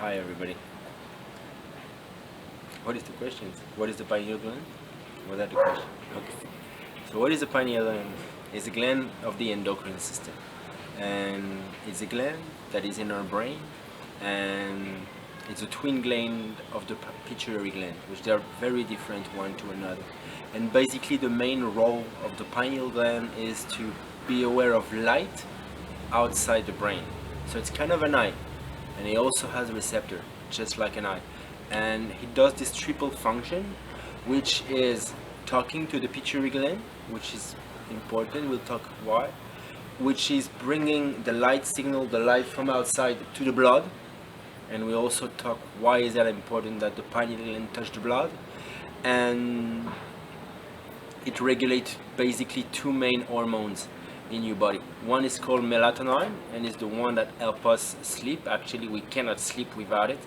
Hi everybody. What is the question? What is the pineal gland? Was that the question? Okay. So what is the pineal gland? It's a gland of the endocrine system, and it's a gland that is in our brain, and it's a twin gland of the pituitary gland, which they are very different one to another. And basically, the main role of the pineal gland is to be aware of light outside the brain. So it's kind of an eye, and it also has a receptor, just like an eye. And he does this triple function, which is talking to the pituitary gland, which is important, we'll talk why, which is bringing the light signal, the light from outside to the blood. And we also talk why is that important that the pineal gland touch the blood. And it regulates basically two main hormones in your body. One is called melatonin, and is the one that helps us sleep. Actually, we cannot sleep without it,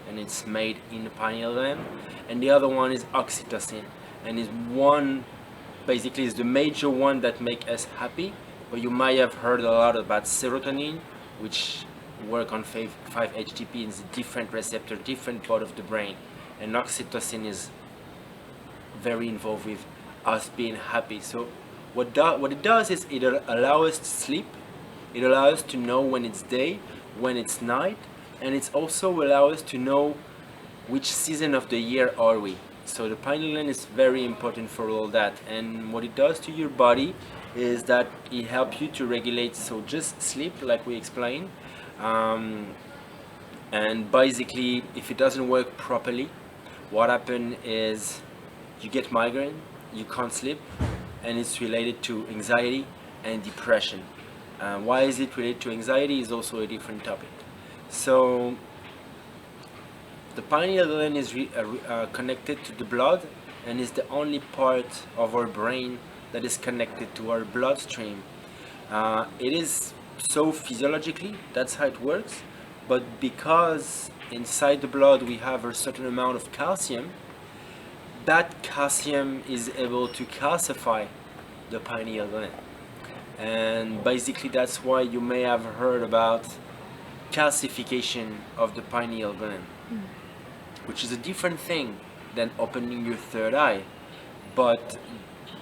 and it's made in the pineal gland. And the other one is oxytocin, and is one, basically is the major one that makes us happy. But you might have heard a lot about serotonin, which work on 5-HTP, is a different receptor, different part of the brain. And oxytocin is very involved with us being happy. So what it does is it allows us to sleep, it allows us to know when it's day, when it's night, and it's also allows us to know which season of the year are we. So the pineal gland is very important for all that. And what it does to your body is that it helps you to regulate, so just sleep like we explained. And basically, if it doesn't work properly, what happens is you get migraine, you can't sleep, and it's related to anxiety and depression. Why is it related to anxiety is also a different topic. So the pineal gland is connected to the blood, and is the only part of our brain that is connected to our bloodstream. It is so physiologically, that's how it works, but because inside the blood we have a certain amount of calcium, that calcium is able to calcify the pineal gland. And basically that's why you may have heard about calcification of the pineal gland, which is a different thing than opening your third eye. But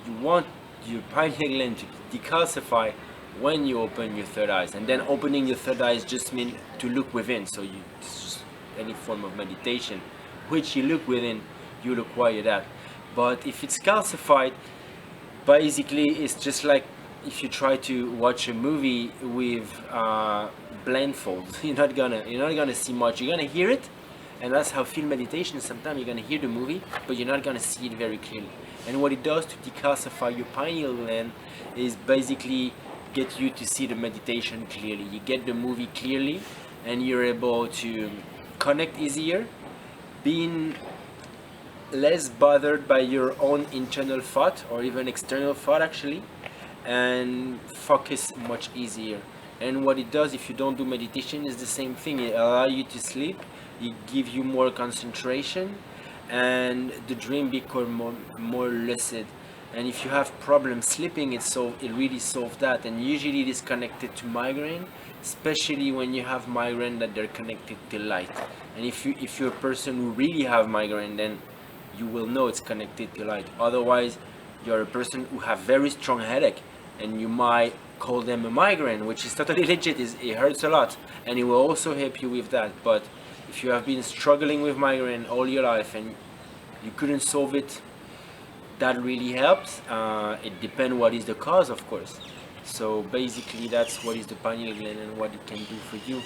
you want your pineal gland to decalcify when you open your third eyes. And then opening your third eyes just means to look within. So it's just any form of meditation, which you look within, you require that. But if it's calcified, basically it's just like if you try to watch a movie with blindfold. You're not gonna see much. You're gonna hear it, and that's how film meditation. Sometimes you're gonna hear the movie, but you're not gonna see it very clearly. And what it does to decalcify your pineal gland is basically get you to see the meditation clearly. You get the movie clearly, and you're able to connect easier, being less bothered by your own internal thought or even external thought actually, and focus much easier. And what it does if you don't do meditation is the same thing. It allows you to sleep, it gives you more concentration, and the dream become more lucid. And if you have problems sleeping, it really solves that. And usually it is connected to migraine, especially when you have migraine that they're connected to light. And if you're a person who really have migraine, then you will know it's connected to light. Otherwise, you're a person who have very strong headache, and you might call them a migraine, which is totally legit. It hurts a lot, and it will also help you with that. But if you have been struggling with migraine all your life and you couldn't solve it, that really helps. It depends what is the cause, of course. So basically that's what is the pineal gland and what it can do for you.